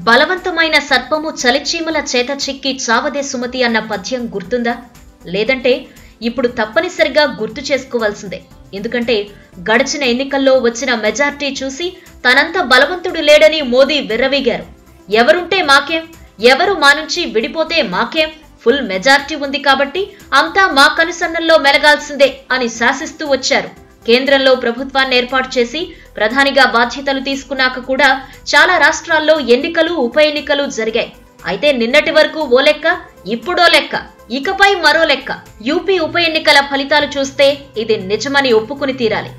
బలవంతమైన సర్పము చలిచీమల చేత చిక్కి చావదే సుమతి అన్న పద్యం గుర్తుందా? లేదంటే ఇప్పుడు తప్పనిసరిగా గుర్తు చేసుకోవాల్సిందే. ఎందుకంటే గడిచిన ఎన్నికల్లో వచ్చిన మెజార్టీ చూసి తనంత బలవంతుడు లేడని మోదీ విర్రవీగారు. ఎవరుంటే మాకేం, ఎవరు మా నుంచి విడిపోతే మాకేం, ఫుల్ మెజార్టీ ఉంది కాబట్టి అంతా మా కనుసన్నల్లో మెలగాల్సిందే అని శాసిస్తూ వచ్చారు. కేంద్రంలో ప్రభుత్వాన్ని ఏర్పాటు చేసి ప్రధానిగా బాధ్యతలు తీసుకున్నాక కూడా చాలా రాష్ట్రాల్లో ఎన్నికలు, ఉప ఎన్నికలు జరిగాయి. అయితే నిన్నటి వరకు ఓ లెక్క, ఇప్పుడో లెక్క, ఇకపై మరో లెక్క. యూపీ ఉప ఎన్నికల ఫలితాలు చూస్తే ఇది నిజమని ఒప్పుకుని తీరాలి.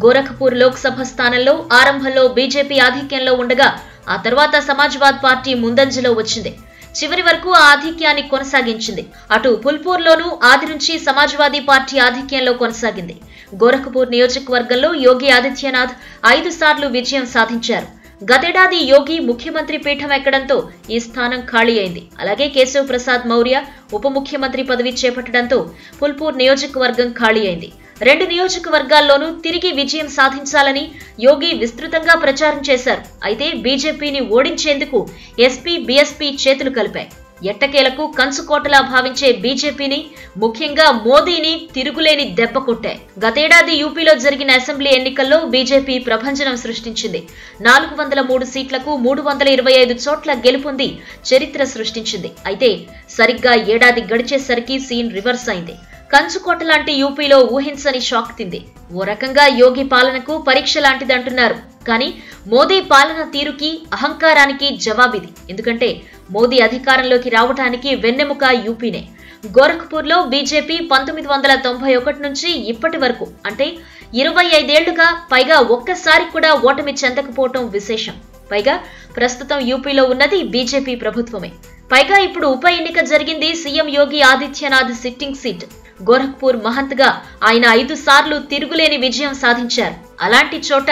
గోరఖ్పూర్ లోక్సభ స్థానంలో ఆరంభంలో బీజేపీ ఆధిక్యంలో ఉండగా ఆ తర్వాత సమాజ్వాద్ పార్టీ ముందంజలో వచ్చింది. చివరి వరకు ఆ ఆధిక్యాన్ని కొనసాగించింది. అటు ఫుల్పూర్లోనూ ఆది నుంచి సమాజ్వాదీ పార్టీ ఆధిక్యంలో కొనసాగింది. గోరఖ్పూర్ నియోజకవర్గంలో యోగి ఆదిత్యనాథ్ 5 సార్లు విజయం సాధించారు. గతేడాది యోగి ముఖ్యమంత్రి పీఠం ఎక్కడంతో ఈ స్థానం ఖాళీ అయింది. అలాగే కేశవ్ ప్రసాద్ మౌర్య ఉప ముఖ్యమంత్రి పదవి చేపట్టడంతో ఫుల్పూర్ నియోజకవర్గం ఖాళీ అయింది. 2 నియోజకవర్గాల్లోనూ తిరిగి విజయం సాధించాలని యోగి విస్తృతంగా ప్రచారం చేశారు. అయితే బీజేపీని ఓడించేందుకు ఎస్పీ, బీఎస్పీ చేతులు కలిపాయి. ఎట్టకేలకు కంచుకోటలా భావించే బీజేపీని, ముఖ్యంగా మోదీని తిరుగులేని దెబ్బ కొట్టాయి. గతేడాది యూపీలో జరిగిన అసెంబ్లీ ఎన్నికల్లో బీజేపీ ప్రభంజనం సృష్టించింది. 403 సీట్లకు 325 చోట్ల గెలుపొంది చరిత్ర సృష్టించింది. అయితే సరిగ్గా ఏడాది గడిచేసరికి సీన్ రివర్స్ అయింది. కంచుకోట లాంటి యూపీలో ఊహించని షాక్ తింది. ఓ రకంగా యోగి పాలనకు పరీక్ష లాంటిదంటున్నారు. కానీ మోదీ పాలన తీరుకి, అహంకారానికి జవాబిది. ఎందుకంటే మోదీ అధికారంలోకి రావడానికి వెన్నెముక యూపీనే. గోరఖ్పూర్లో బీజేపీ 1991 నుంచి ఇప్పటి వరకు అంటే 25 ఏళ్లుగా పైగా ఒక్కసారి కూడా ఓటమి చెందకపోవటం విశేషం. పైగా ప్రస్తుతం యూపీలో ఉన్నది బీజేపీ ప్రభుత్వమే. పైగా ఇప్పుడు ఉప ఎన్నిక జరిగింది CM Yogi Adityanath sitting seat. Gorakhpur మహంత్గా ఆయన 5 సార్లు తిరుగులేని విజయం సాధించారు. అలాంటి చోట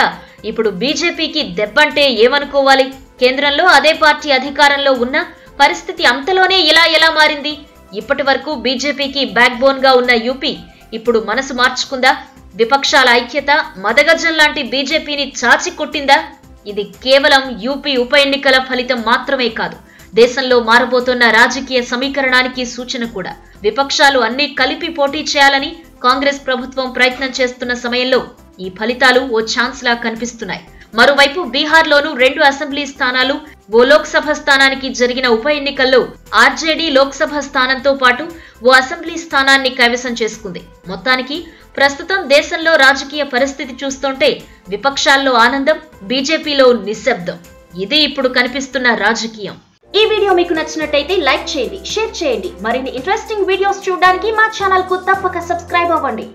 ఇప్పుడు బీజేపీకి దెబ్బంటే ఏమనుకోవాలి? కేంద్రంలో అదే పార్టీ అధికారంలో ఉన్న పరిస్థితి అంతలోనే ఇలా ఎలా మారింది? ఇప్పటి వరకు బీజేపీకి బ్యాక్ బోన్ గా ఉన్న యూపీ ఇప్పుడు మనసు మార్చుకుందా? విపక్షాల ఐక్యత మదగజం లాంటి బీజేపీని చాచి కొట్టిందా? ఇది కేవలం యూపీ ఉప ఎన్నికల ఫలితం మాత్రమే కాదు, దేశంలో మారబోతున్న రాజకీయ సమీకరణానికి సూచన కూడా. విపక్షాలు అన్ని కలిపి పోటీ చేయాలని కాంగ్రెస్ ప్రభుత్వం ప్రయత్నం చేస్తున్న సమయంలో ఈ ఫలితాలు ఓ ఛాన్స్ లా కనిపిస్తున్నాయి. మరోవైపు బీహార్లోనూ 2 అసెంబ్లీ స్థానాలు, ఓ లోక్సభ స్థానానికి జరిగిన ఉప ఎన్నికల్లో ఆర్జేడీ లోక్సభ స్థానంతో పాటు ఓ అసెంబ్లీ స్థానాన్ని కైవసం చేసుకుంది. మొత్తానికి ప్రస్తుతం దేశంలో రాజకీయ పరిస్థితి చూస్తుంటే విపక్షాల్లో ఆనందం, బీజేపీలో నిశ్శబ్దం. ఇది ఇప్పుడు కనిపిస్తున్న రాజకీయం. ఈ వీడియో మీకు నచ్చినట్టయితే లైక్ చేయండి, షేర్ చేయండి. మరిన్ని ఇంట్రెస్టింగ్ వీడియోస్ చూడడానికి మా ఛానల్ కు తప్పక సబ్స్క్రైబ్ అవ్వండి.